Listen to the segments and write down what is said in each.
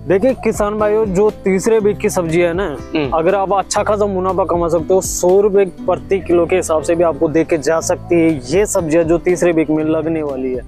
देखिए किसान भाइयों, जो तीसरे बीक की सब्जी है ना, अगर आप अच्छा खासा मुनाफा कमा सकते हो, 100 रुपए प्रति किलो के हिसाब से भी आपको दे के जा सकती है ये सब्जियां जो तीसरे बीक में लगने वाली है।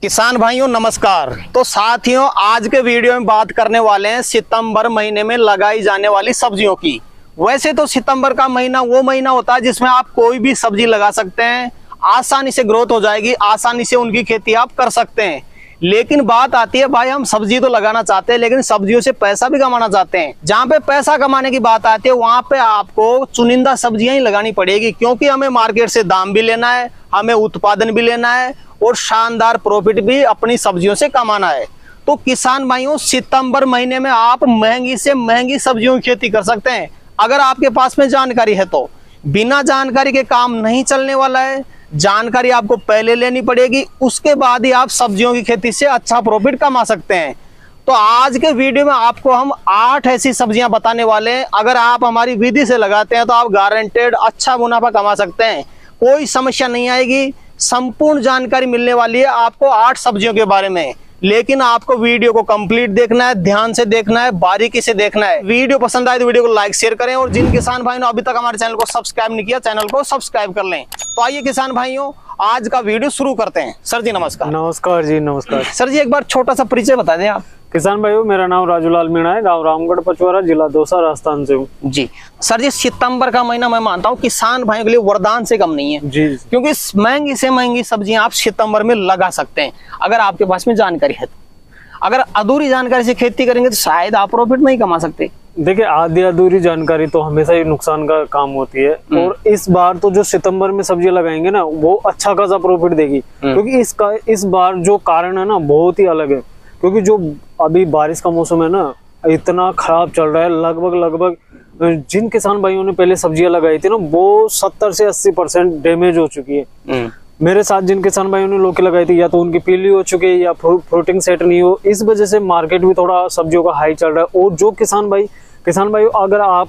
किसान भाइयों नमस्कार। तो साथियों, आज के वीडियो में बात करने वाले हैं सितंबर महीने में लगाई जाने वाली सब्जियों की। वैसे तो सितंबर का महीना वो महीना होता है जिसमें आप कोई भी सब्जी लगा सकते हैं, आसानी से ग्रोथ हो जाएगी, आसानी से उनकी खेती आप कर सकते हैं। लेकिन बात आती है भाई, हम सब्जी तो लगाना चाहते हैं लेकिन सब्जियों से पैसा भी कमाना चाहते हैं। जहाँ पे पैसा कमाने की बात आती है वहां पे आपको चुनिंदा सब्जियां ही लगानी पड़ेगी, क्योंकि हमें मार्केट से दाम भी लेना है, हमें उत्पादन भी लेना है और शानदार प्रॉफिट भी अपनी सब्जियों से कमाना है। तो किसान भाइयों, सितंबर महीने में आप महंगी से महंगी सब्जियों की खेती कर सकते हैं अगर आपके पास में जानकारी है तो। बिना जानकारी के काम नहीं चलने वाला है, जानकारी आपको पहले लेनी पड़ेगी, उसके बाद ही आप सब्जियों की खेती से अच्छा प्रॉफिट कमा सकते हैं। तो आज के वीडियो में आपको हम 8 ऐसी सब्जियां बताने वाले हैं, अगर आप हमारी विधि से लगाते हैं तो आप गारंटेड अच्छा मुनाफा कमा सकते हैं, कोई समस्या नहीं आएगी। संपूर्ण जानकारी मिलने वाली है आपको 8 सब्जियों के बारे में, लेकिन आपको वीडियो को कंप्लीट देखना है, ध्यान से देखना है, बारीकी से देखना है। वीडियो पसंद आए तो वीडियो को लाइक शेयर करें, और जिन किसान भाइयों ने अभी तक हमारे चैनल को सब्सक्राइब नहीं किया, चैनल को सब्सक्राइब कर लें। तो आइए किसान भाइयों, आज का वीडियो शुरू करते हैं। सर जी नमस्कार। नमस्कार जी, नमस्कार। सर जी एक बार छोटा सा परिचय बता दें आप। किसान भाइयों, मेरा नाम राजूलाल मीणा है, गांव रामगढ़ पचवारा, जिला दौसा, राजस्थान से हूँ जी। सर जी, सितंबर का महीना मैं मानता हूँ किसान भाइयों के लिए वरदान से कम नहीं है जी, क्योंकि महंगी से महंगी सब्जियां आप सितंबर में लगा सकते हैं अगर आपके पास में जानकारी है तो। अगर अधूरी जानकारी से खेती करेंगे तो शायद आप प्रॉफिट नहीं कमा सकते। देखिए, आधी अधूरी जानकारी तो हमेशा ही नुकसान का काम होती है, और इस बार तो जो सितंबर में सब्जियां लगाएंगे ना, वो अच्छा खासा प्रॉफिट देगी, क्योंकि इस बार जो कारण है ना बहुत ही अलग है। क्योंकि जो अभी बारिश का मौसम है ना, इतना खराब चल रहा है, लगभग जिन किसान भाइयों ने पहले सब्जियां लगाई थी ना, वो 70 से 80% डैमेज हो चुकी है। मेरे साथ जिन किसान भाइयों ने लौकी लगाई थी, या तो उनकी पीली हो चुकी है या फ्रूटिंग सेट नहीं हो, इस वजह से मार्केट भी थोड़ा सब्जियों का हाई चल रहा है। और जो किसान भाई अगर आप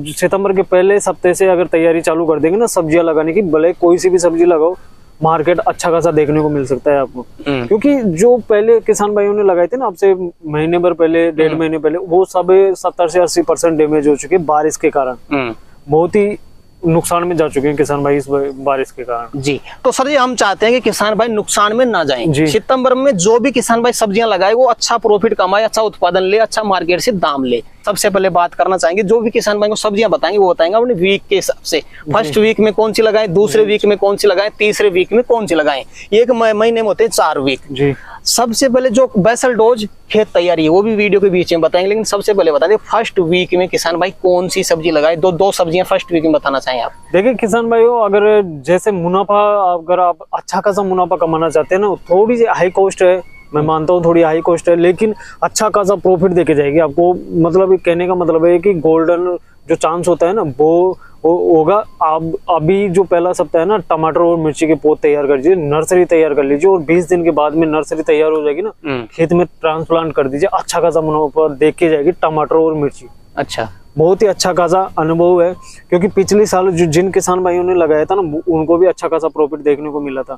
सितंबर के पहले हफ्ते से अगर तैयारी चालू कर देंगे ना सब्जियां लगाने की, भले कोई सी भी सब्जी लगाओ, मार्केट अच्छा खासा देखने को मिल सकता है आपको। क्योंकि जो पहले किसान भाइयों ने लगाए थे ना, आपसे महीने भर पहले, 1.5 महीने पहले, वो सब 70 से 80% डैमेज हो चुके हैं बारिश के कारण। बहुत ही नुकसान में जा चुके हैं किसान भाई इस बारिश के कारण जी। तो सर जी, हम चाहते हैं कि किसान भाई नुकसान में ना जाएं। सितंबर में जो भी किसान भाई सब्जियां लगाए वो अच्छा प्रॉफिट कमाए, अच्छा उत्पादन ले, अच्छा मार्केट से दाम ले। सबसे पहले बात करना चाहेंगे, जो भी किसान भाई को सब्जियां बताएंगे वो बताएंगे अपने वीक के हिसाब से। फर्स्ट वीक में कौन सी लगाएं, दूसरे वीक में कौन सी लगाएं, तीसरे वीक में कौन सी लगाएं। एक महीने में होते हैं 4 वीक जी। सबसे पहले जो बेसल डोज खेत तैयारी है वो भी वीडियो के बीच में बताएंगे, लेकिन सबसे पहले बता दें फर्स्ट वीक में किसान भाई कौन सी सब्जी लगाए। दो सब्जियां फर्स्ट वीक में बताना चाहें आप। देखिए किसान भाइयों, अगर जैसे मुनाफा, अगर आप अच्छा खासा मुनाफा कमाना चाहते हैं ना, थोड़ी सी हाई कॉस्ट है, मैं मानता हूँ थोड़ी हाई कॉस्ट है, लेकिन अच्छा खासा प्रॉफिट देके जाएगी आपको। मतलब कहने का मतलब है कि गोल्डन जो चांस होता है ना वो होगा। आप अभी जो पहला सप्ताह है ना, टमाटर और मिर्ची के पौध तैयार कर लीजिए, नर्सरी तैयार कर लीजिए, और 20 दिन के बाद में नर्सरी तैयार हो जाएगी ना, खेत में ट्रांसप्लांट कर दीजिए, अच्छा खासा मुनाफा देख के जाएगी टमाटर और मिर्ची। अच्छा, बहुत ही अच्छा खासा अनुभव है, क्योंकि पिछले साल जिन किसान भाइयों ने लगाया था ना, उनको भी अच्छा खासा प्रॉफिट देखने को मिला था।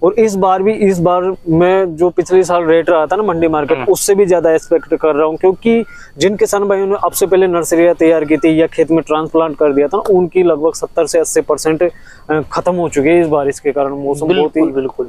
और इस बार मैं जो पिछले साल रेट रहा था ना मंडी मार्केट, उससे भी ज्यादा एक्सपेक्ट कर रहा हूँ, क्योंकि जिन किसान भाइयों ने अब से पहले नर्सरियां तैयार की थी या खेत में ट्रांसप्लांट कर दिया था ना, उनकी लगभग 70 से 80% खत्म हो चुकी है इस बारिश के कारण। मौसम बहुत ही बिल्कुल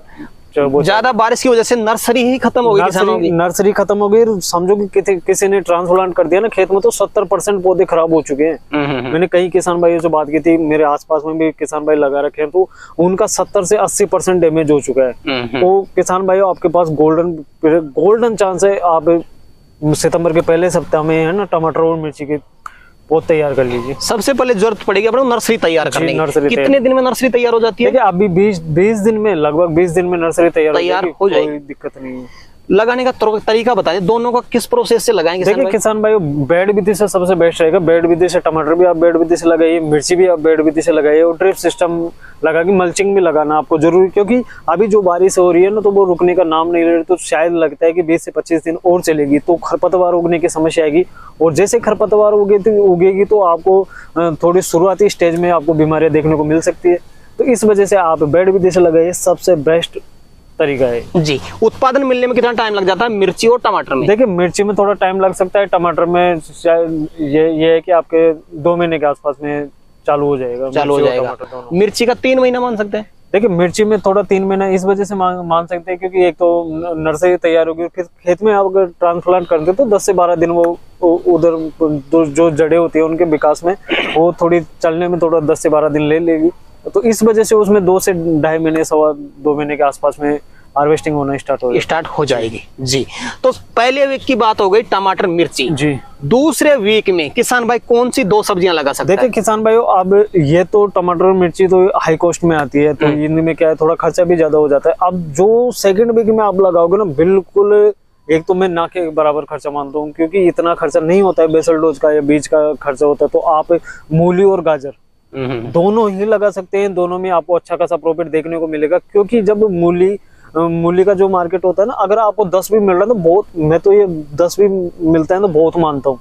ज्यादा बारिश की वजह से नर्सरी ही खत्म हो गई, नर्सरी खत्म हो गई। समझो कि किसी ने ट्रांसप्लांट कर दिया ना खेत में, तो 70% पौधे खराब हो चुके हैं। मैंने कई किसान भाइयों से बात की थी, मेरे आसपास में भी किसान भाई लगा रखे हैं, तो उनका 70 से 80% डैमेज हो चुका है। तो किसान भाइयों, आपके पास गोल्डन चांस है, आप सितंबर के पहले सप्ताह में है ना टमाटर और मिर्ची के पौध तैयार कर लीजिए। सबसे पहले जरूरत पड़ेगी अपने नर्सरी तैयार करने की। कितने दिन में नर्सरी तैयार हो जाती है? अभी 20 दिन में, लगभग 20 दिन में नर्सरी तैयार हो जाएगी, कोई दिक्कत नहीं है। लगाने का तरीका बता दें, दोनों का किस प्रोसेस से लगाएंगे? देखिए किसान भाई, बेड विधि से सबसे बेस्ट रहेगा। बेड विधि से टमाटर भी आप बेड विधि से लगाइए, मिर्ची भी आप बेड विधि से लगाइए, और ड्रिप सिस्टम लगा के मल्चिंग भी लगाना आपको जरूरी, क्योंकि अभी जो बारिश हो रही है ना, तो वो रुकने का नाम नहीं ले रही। तो शायद लगता है कि 20 से 25 दिन और चलेगी, तो खरपतवार उगने की समस्या आएगी, और जैसे खरपतवार उगेगी तो आपको थोड़ी शुरुआती स्टेज में आपको बीमारियां देखने को मिल सकती है। तो इस वजह से आप बेड विधि से लगाइए, सबसे बेस्ट तरीका है जी। उत्पादन मिलने में कितना टाइम लग जाता है मिर्ची और टमाटर में? देखिए मिर्ची में थोड़ा टाइम लग सकता है, टमाटर में शायद ये है कि आपके 2 महीने के आसपास में चालू हो जाएगा। मिर्ची का 3 महीना मान सकते हैं? देखिए मिर्ची में थोड़ा 3 महीना इस वजह से मान सकते हैं क्योंकि एक तो नर्सरी तैयार होगी, फिर खेत में आप अगर ट्रांसप्लांट करते तो 10 से 12 दिन वो उधर जो जड़ें होती है उनके विकास में वो थोड़ी चलने में थोड़ा 10 से 12 दिन ले लेगी। तो इस वजह से उसमें 2 से 2.5 महीने 2 महीने के आसपास में हार्वेस्टिंग होना स्टार्ट हो जाएगी जी। तो पहले वीक की बात हो गई टमाटर मिर्ची जी। दूसरे वीक में किसान भाई कौन सी 2 सब्जियां लगा सकते हैं? देखिए किसान भाई अब ये तो टमाटर और मिर्ची तो हाई कॉस्ट में आती है, तो इनमें क्या है थोड़ा खर्चा भी ज्यादा हो जाता है। अब जो सेकंड वीक में आप लगाओगे ना, बिल्कुल एक तो मैं ना के बराबर खर्चा मानता हूँ क्योंकि इतना खर्चा नहीं होता है बेसल डोज का या बीज का खर्चा होता है। तो आप मूली और गाजर दोनों ही लगा सकते हैं, दोनों में आपको अच्छा खासा प्रॉफिट देखने को मिलेगा। क्योंकि जब मूली का जो मार्केट होता है ना, अगर आपको 10 भी मिल रहा है तो बहुत, मैं तो ये 10 भी मिलता है तो बहुत मानता हूँ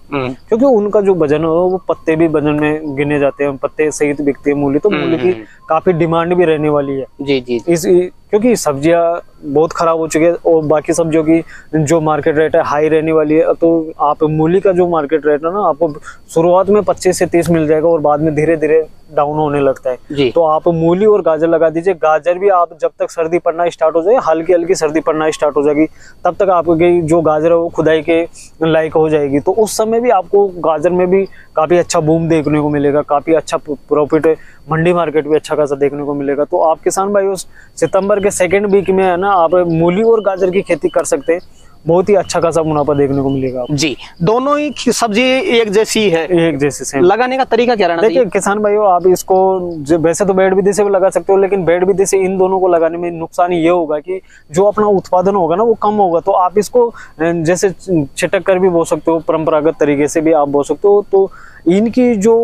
क्योंकि उनका जो वजन है वो पत्ते भी वजन में गिने जाते हैं, पत्ते सहित बिकती है मूली। तो मूली की काफी डिमांड भी रहने वाली है जी जी। क्योंकि सब्जियां बहुत खराब हो चुकी है और बाकी सब्जियों की जो मार्केट रेट है हाई रहने वाली है। तो आप मूली का जो मार्केट रेट है ना, आपको शुरुआत में 25 से 30 मिल जाएगा और बाद में धीरे धीरे डाउन होने लगता है। तो आप मूली और गाजर लगा दीजिए। गाजर भी आप जब तक सर्दी पड़ना स्टार्ट हो जाए, हल्की हल्की सर्दी पड़ना स्टार्ट हो जाएगी, तब तक आपकी जो गाजर है वो खुदाई के लायक हो जाएगी। तो उस समय भी आपको गाजर में भी काफी अच्छा बूम देखने को मिलेगा, काफी अच्छा प्रॉफिट मंडी मार्केट भी अच्छा खासा देखने को मिलेगा। तो आप किसान भाई उस सितंबर के सेकेंड वीक में है ना, आप मूली और गाजर की खेती कर सकते हैं, बहुत ही अच्छा खासा मुनाफा देखने को मिलेगा जी। दोनों ही सब्जी एक जैसी है, एक जैसे से। लगाने का तरीका क्या रहना चाहिए? देखिए किसान भाइयों, आप इसको वैसे तो बेड विधि से भी लगा सकते हो, लेकिन बेड विधि से इन दोनों को लगाने में नुकसान ये होगा कि जो अपना उत्पादन होगा ना वो कम होगा। तो आप इसको जैसे छिटक कर भी बो सकते हो, परंपरागत तरीके से भी आप बो सकते हो। तो इनकी जो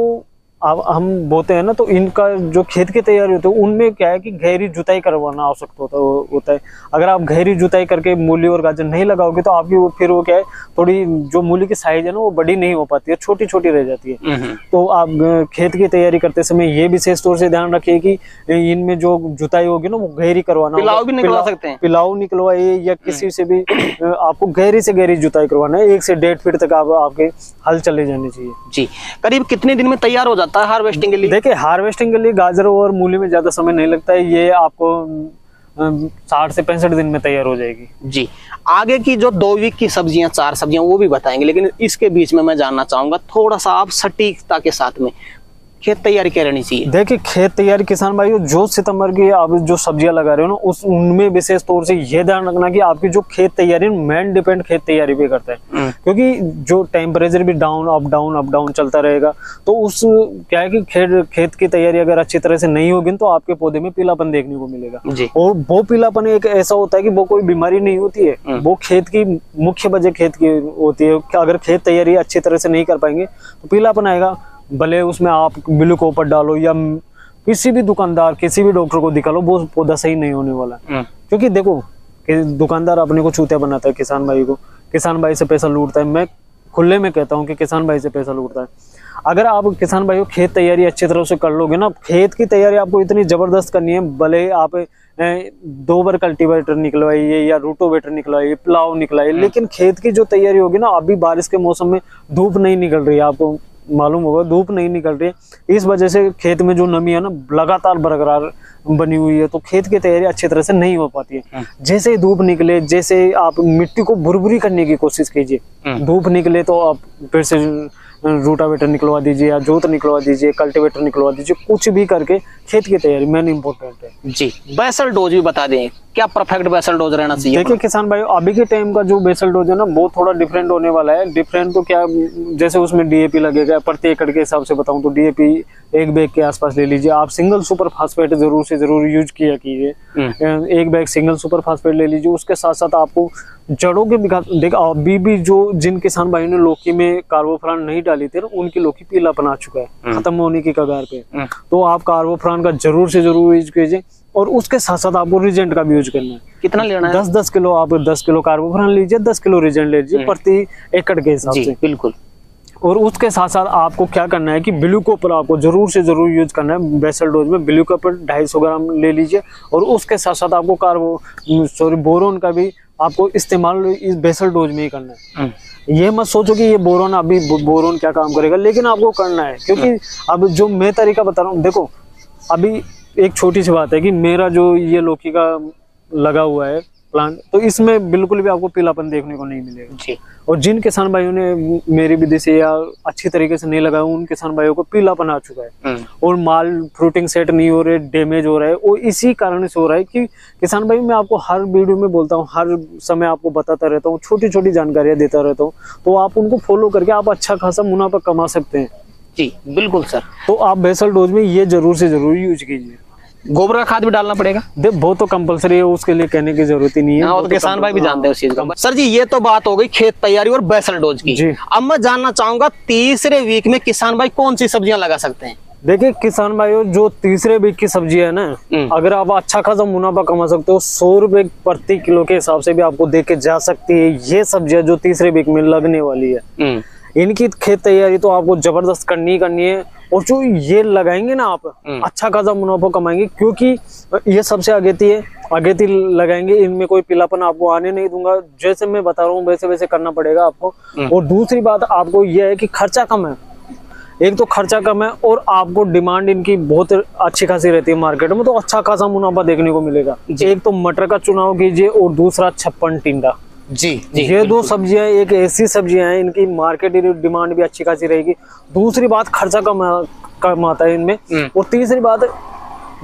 अब हम बोते हैं ना, तो इनका जो खेत की तैयारी होती है उनमें क्या है कि गहरी जुताई करवाना आवश्यक होता है। अगर आप गहरी जुताई करके मूली और गाजर नहीं लगाओगे तो आपकी फिर वो क्या है, थोड़ी जो मूली की साइज है ना वो बड़ी नहीं हो पाती है, छोटी छोटी रह जाती है। तो आप खेत की तैयारी करते समय ये विशेष तौर से ध्यान रखिए कि इनमें जो जुताई होगी ना वो गहरी करवाना। पिलाव भी निकलवा सकते हैं, पिलाव निकलवाइए या किसी से भी आपको गहरी से गहरी जुताई करवाना है। 1 से 1.5 फीट तक आपके हल चले जाने चाहिए जी। करीब कितने दिन में तैयार हो जाता है हार्वेस्टिंग के लिए? देखिए हार्वेस्टिंग के लिए गाजर और मूली में ज्यादा समय नहीं लगता है, ये आपको 60 से 65 दिन में तैयार हो जाएगी जी। आगे की जो 2 वीक की सब्जियां, 4 सब्जियां वो भी बताएंगे, लेकिन इसके बीच में मैं जानना चाहूंगा थोड़ा सा आप सटीकता के साथ में खेत तैयारी क्या रहनी चाहिए? देखिए खेत तैयारी किसान भाइयों, जो सितंबर की आप जो सब्जियां लगा रहे हो ना उनमें विशेष तौर से ये ध्यान रखना कि आपकी जो खेत तैयारी मेन डिपेंड खेत तैयारी पे करता है। क्योंकि जो टेम्परेचर भी डाउन अप डाउन चलता रहेगा, तो उस क्या है कि खेत की तैयारी अगर अच्छी तरह से नहीं होगी तो आपके पौधे में पीलापन देखने को मिलेगा। और वो पीलापन एक ऐसा होता है कि वो कोई बीमारी नहीं होती है, वो खेत की मुख्य वजह खेत की होती है। अगर खेत तैयारी अच्छी तरह से नहीं कर पाएंगे तो पीलापन आएगा। भले उसमें आप ब्लूकोपर डालो या किसी भी दुकानदार, किसी भी डॉक्टर को दिखा लो, वो पौधा सही नहीं होने वाला। क्योंकि देखो कि दुकानदार अपने को चूतिया बनाता है, किसान भाई को, किसान भाई से पैसा लूटता है। मैं खुले में कहता हूँ कि किसान भाई से पैसा लूटता है। अगर आप किसान भाई को खेत तैयारी अच्छी तरह से कर लोगे ना, खेत की तैयारी आपको इतनी जबरदस्त करनी है, भले आप 2 बार कल्टीवेटर निकलवाइए या रूटोवेटर निकलवाइए, प्लाव निकलवाइए, लेकिन खेत की जो तैयारी होगी ना, अभी बारिश के मौसम में धूप नहीं निकल रही है, आपको मालूम होगा धूप नहीं निकल रही है। इस वजह से खेत में जो नमी है ना लगातार बरकरार बनी हुई है, तो खेत की तैयारी अच्छी तरह से नहीं हो पाती है। जैसे ही धूप निकले, जैसे आप मिट्टी को भुरभुरी करने की कोशिश कीजिए, धूप निकले तो आप फिर से रूटावेटर निकलवा दीजिए या जोत निकलवा दीजिए, कल्टीवेटर निकलवा दीजिए, कुछ भी करके खेत की तैयारी मेन इंपॉर्टेंट है जी। बेसल डोज भी बता दें, क्या परफेक्ट बेसल डोज रहना चाहिए? देखिए किसान भाई, अभी के टाइम का जो बेसल डोज है ना वो थोड़ा डिफरेंट होने वाला है। डिफरेंट तो क्या, जैसे उसमें डीएपी लगेगा, प्रति एकड़ के हिसाब से बताऊं तो डीएपी 1 बैग के आसपास ले लीजिए। आप सिंगल सुपर फास्फेट जरूर से जरूर यूज किया कीजिए, 1 बैग सिंगल सुपर फास्फेट ले लीजिए। उसके साथ साथ आपको जड़ों के विकास, देखो अभी भी जो जिन किसान भाई ने लौकी में कार्बोफ्रान नहीं डाली थी ना, उनकी लौकी पीलापन आ चुका है, खत्म होने की कगार पे। तो आप कार्बोफ्रान का जरूर से जरूर यूज कीजिए, और उसके साथ साथ आपको रिजेंट का भी यूज करना है। कितना लेना है? 10 किलो, आप 10 किलो कार्बोफ्रान लीजिए, 10 किलो रिजेंट लीजिए प्रति एकड़ के हिसाब से। बिल्कुल। और उसके साथ साथ आपको क्या करना है कि ब्लू कॉपर आपको जरूर से जरूर यूज करना है बेसल डोज में। ब्लू कॉपर 250 ग्राम ले लीजिए और उसके साथ साथ आपको बोरोन का भी आपको इस्तेमाल इस बेसल डोज में ही करना है। ये मत सोचो कि ये बोरोन अभी बोरोन क्या काम करेगा, लेकिन आपको करना है क्योंकि अब जो मैं तरीका बता रहा हूँ, देखो अभी एक छोटी सी बात है कि मेरा जो ये लौकी का लगा हुआ है प्लांट, तो इसमें बिल्कुल भी आपको पीलापन देखने को नहीं मिलेगा जी। और जिन किसान भाइयों ने मेरी विधि से या अच्छी तरीके से नहीं लगाया उन किसान भाइयों को पीलापन आ चुका है और माल फ्रूटिंग सेट नहीं हो रहे, डैमेज हो रहा है। और इसी कारण से हो रहा है कि किसान भाई मैं आपको हर वीडियो में बोलता हूँ, हर समय आपको बताता रहता हूँ, छोटी छोटी जानकारियां देता रहता हूँ, तो आप उनको फॉलो करके आप अच्छा खासा मुनाफा कमा सकते हैं। जी बिल्कुल सर। तो आप बेसल डोज में ये जरूर से जरूर यूज कीजिए। गोबर का खाद भी डालना पड़ेगा? देख वो तो कंपलसरी है, उसके लिए कहने की जरूरत ही नहीं है। हाँ, तो किसान भाई भी जानते हैं उस चीज का। सर जी ये तो बात हो गई खेत तैयारी और बेसल डोज की। जी। अब मैं जानना चाहूंगा तीसरे वीक में किसान भाई कौन सी सब्जियां लगा सकते हैं? देखिए किसान भाइयों, जो तीसरे वीक की सब्जी है ना, अगर आप अच्छा खासा मुनाफा कमा सकते हो 100 रुपए प्रति किलो के हिसाब से भी आपको दे के जा सकती है ये सब्जियां जो तीसरे वीक में लगने वाली है। इनकी खेत तैयारी तो आपको जबरदस्त करनी है और जो ये लगाएंगे ना आप अच्छा खासा मुनाफा कमाएंगे, क्योंकि ये सबसे अगेती लगाएंगे। इनमें कोई पीलापन आपको आने नहीं दूंगा, जैसे मैं बता रहा हूँ वैसे वैसे करना पड़ेगा आपको। और दूसरी बात आपको यह है कि खर्चा कम है, एक तो खर्चा कम है और आपको डिमांड इनकी बहुत अच्छी खासी रहती है मार्केट में, तो अच्छा खासा मुनाफा देखने को मिलेगा। एक तो मटर का चुनाव कीजिए और दूसरा छप्पन टिंडा। जी ये दो सब्जियां एक ऐसी सब्जियां हैं इनकी मार्केट डिमांड भी अच्छी खासी रहेगी। दूसरी बात खर्चा कम आता है इनमें। और तीसरी बात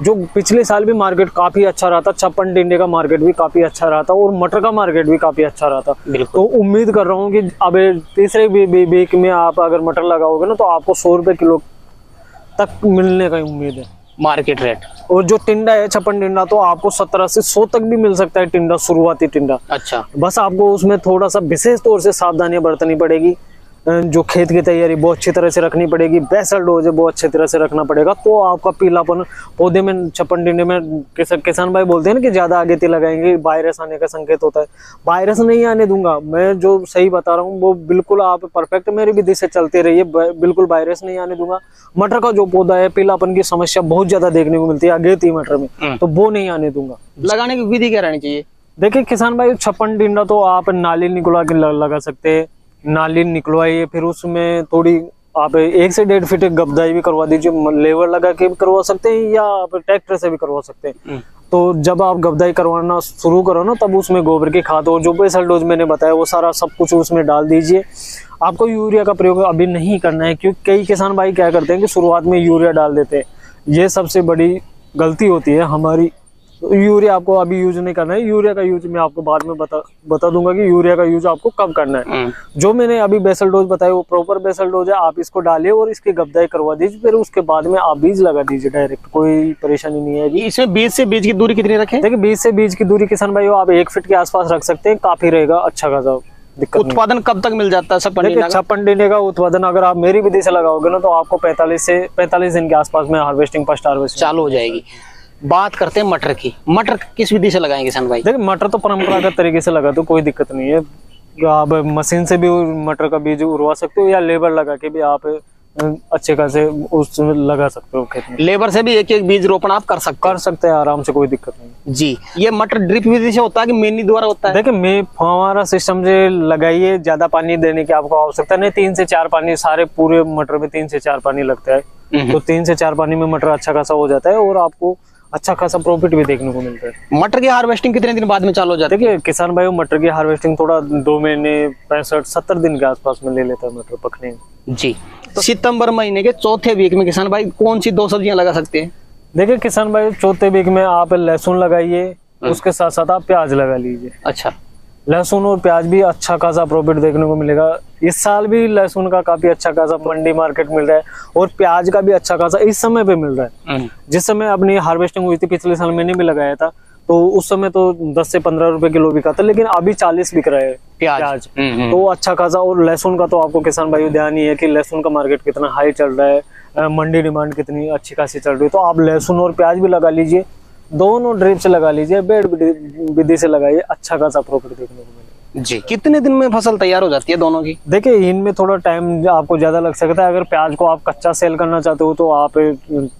जो पिछले साल भी मार्केट काफी अच्छा रहा था, छप्पन टिंडे का मार्केट भी काफी अच्छा रहा था और मटर का मार्केट भी काफी अच्छा रहा था। तो उम्मीद कर रहा हूँ कि अब तीसरे वीक में आप अगर मटर लगाओगे ना तो आपको 100 रुपए किलो तक मिलने का उम्मीद है मार्केट रेट। और जो टिंडा है छप्पन टिंडा तो आपको 17 से 100 तक भी मिल सकता है टिंडा, शुरुआती टिंडा। अच्छा। बस आपको उसमें थोड़ा सा विशेष तौर से सावधानियां बरतनी पड़ेगी। जो खेत की तैयारी बहुत अच्छी तरह से रखनी पड़ेगी, बेसल डोज है बहुत अच्छी तरह से रखना पड़ेगा, तो आपका पीलापन पौधे में छप्पन टिंडे में किसान भाई बोलते हैं ना कि ज्यादा आगे लगाएंगे वायरस आने का संकेत होता है। वायरस नहीं आने दूंगा मैं, जो सही बता रहा हूँ वो बिल्कुल आप परफेक्ट मेरी विधि से चलते रहिए, बिल्कुल वायरस नहीं आने दूंगा। मटर का जो पौधा है पीलापन की समस्या बहुत ज्यादा देखने को मिलती है अगेती मटर में, तो वो नहीं आने दूंगा। लगाने की विधि क्या रहनी चाहिए? देखिए किसान भाई छप्पन टिंडा तो आप नाली निकलवा के लगा सकते हैं। नाली निकलवाइए, फिर उसमें थोड़ी आप 1 से 1.5 फीट गबदाई भी करवा दीजिए, लेबर लगा के भी करवा सकते हैं या आप ट्रैक्टर से भी करवा सकते हैं। तो जब आप गबदाई करवाना शुरू करो ना तब उसमें गोबर की खाद और जो बेसल डोज मैंने बताया वो सारा सब कुछ उसमें डाल दीजिए। आपको यूरिया का प्रयोग अभी नहीं करना है, क्योंकि कई किसान भाई क्या करते हैं कि शुरुआत में यूरिया डाल देते हैं, ये सबसे बड़ी गलती होती है हमारी। यूरिया आपको अभी यूज नहीं करना है। यूरिया का यूज मैं आपको बाद में बता दूंगा कि यूरिया का यूज आपको कब करना है। जो मैंने अभी बेसल डोज बताया वो प्रॉपर बेसल डोज है, आप इसको डालिए और इसकी गबदाई करवा दीजिए, फिर उसके बाद में आप बीज लगा दीजिए डायरेक्ट, कोई परेशानी नहीं है। इसमें बीज से बीज की दूरी कितनी रखें? देखिए बीज से बीज की दूरी किसान भाई आप 1 फीट के आसपास रख सकते हैं, काफी रहेगा, अच्छा खासा। उत्पादन कब तक मिल जाता है छप्पन टिंडे का उत्पादन अगर आप मेरी विधि से लगाओगे ना तो आपको 45 दिन के आसपास में हार्वेस्टिंग फर्स्ट हार्वेस्टिंग चालू हो जाएगी। बात करते हैं मटर की। मटर किस विधि से लगाएंगे किसान भाई? देखिए मटर तो परंपरागत तरीके से लगा तो कोई दिक्कत नहीं है। आप मशीन से भी मटर का बीज उड़वा सकते हो या लेबर लगा के भी आप अच्छे खासे उसमें लगा सकते हो खेत में। लेबर से भी एक बीज रोपण आप कर सकते हैं आराम से, कोई दिक्कत नहीं जी। ये मटर ड्रिप विधि से होता है कि मेनी द्वारा होता है? देखिए मैं फव्वारा सिस्टम से लगाइए, ज्यादा पानी देने की आपको आवश्यकता नहीं। 3 से 4 पानी सारे पूरे मटर में 3 से 4 पानी लगता है, तो 3 से 4 पानी में मटर अच्छा खासा हो जाता है और आपको अच्छा खासा प्रॉफिट भी देखने को मिलता है। मटर की हार्वेस्टिंग कितने दिन बाद में चालू हो जाती है? देखिए किसान भाई मटर की हार्वेस्टिंग थोड़ा 2 महीने 65-70 दिन के आसपास में ले लेता है मटर पकने जी। तो सितंबर महीने के चौथे वीक में किसान भाई कौन सी 2 सब्जियां लगा सकते हैं? देखिए किसान भाई चौथे वीक में आप लहसुन लगाइए, उसके साथ साथ आप प्याज लगा लीजिए। अच्छा। लहसुन और प्याज भी अच्छा खासा प्रॉफिट देखने को मिलेगा। इस साल भी लहसुन का काफी अच्छा खासा मंडी मार्केट मिल रहा है और प्याज का भी अच्छा खासा इस समय पे मिल रहा है। जिस समय अपनी हार्वेस्टिंग हुई थी पिछले साल मैंने भी लगाया था, तो उस समय तो 10 से 15 रुपए किलो बिका था, लेकिन अभी 40 बिक रहा है प्याज। तो अच्छा खासा। और लहसुन का तो आपको किसान भाई ध्यान ही है कि लहसुन का मार्केट कितना हाई चल रहा है, मंडी डिमांड कितनी अच्छी खासी चल रही है। तो आप लहसुन और प्याज भी लगा लीजिए, दोनों ड्रिप से लगा लीजिए, बेड विधि से लगाइए, अच्छा खासा प्रॉफिट देखने को मिलेगा। जी। कितने दिन में फसल तैयार हो जाती है दोनों की? देखिए इनमें थोड़ा टाइम आपको ज्यादा लग सकता है। अगर प्याज को आप कच्चा सेल करना चाहते हो तो आप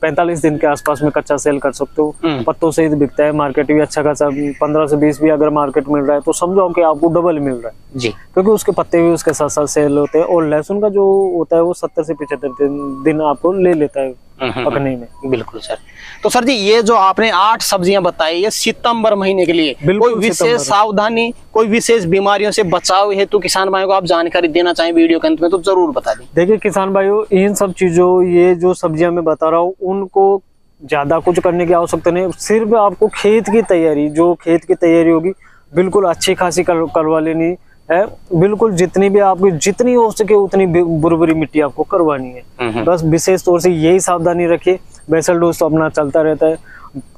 45 दिन के आसपास में कच्चा सेल कर सकते हो। पत्तों से ही बिकता है, मार्केट भी अच्छा खासा 15 से 20 भी अगर मार्केट मिल रहा है तो समझो कि आपको डबल मिल रहा है जी, क्योंकि उसके पत्ते भी उसके साथ साथ सेल होते हैं। और लहसुन का जो होता है वो 70 से 75 दिन आपको ले लेता है पकने में। बिल्कुल सर। तो सर जी ये जो आपने 8 सब्जियां बताई ये सितंबर महीने के लिए कोई विशेष सावधानी, कोई विशेष बीमारियों से बचाव हेतु किसान भाइयों को आप जानकारी देना चाहें वीडियो के अंत में तो जरूर बता दें। देखिए किसान भाइयों, इन सब चीजों, ये जो सब्जियां मैं बता रहा हूँ उनको ज्यादा कुछ करने की आवश्यकता नहीं। सिर्फ आपको खेत की तैयारी, जो खेत की तैयारी होगी बिल्कुल अच्छी खासी करवा लेनी है। बिल्कुल जितनी भी आपकी जितनी हो सके उतनी बुरबुरी मिट्टी आपको करवानी है। बस विशेष तौर से यही सावधानी रखिए। बेसल डोज तो अपना चलता रहता है।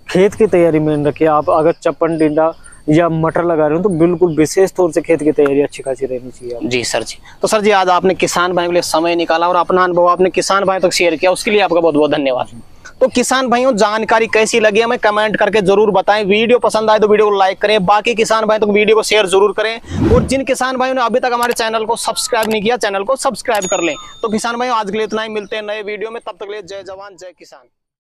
खेत की तैयारी में रखिए। आप अगर चप्पन टिंडा या मटर लगा रहे हो तो बिल्कुल विशेष तौर से खेत की तैयारी अच्छी खासी रहनी चाहिए। जी सर जी। तो सर जी आज आपने किसान भाइयों के लिए समय निकाला और अपना अनुभव आपने किसान भाइयों तक शेयर किया, उसके लिए आपका बहुत बहुत धन्यवाद। तो किसान भाइयों जानकारी कैसी लगी हमें कमेंट करके जरूर बताएं। वीडियो पसंद आए तो वीडियो को लाइक करें, बाकी किसान भाइयों तक वीडियो को शेयर जरूर करें और जिन किसान भाइयों ने अभी तक हमारे चैनल को सब्सक्राइब नहीं किया चैनल को सब्सक्राइब कर लें। तो किसान भाइयों आज के लिए इतना ही, मिलते हैं नए वीडियो में, तब तक के लिए जय जवान जय किसान।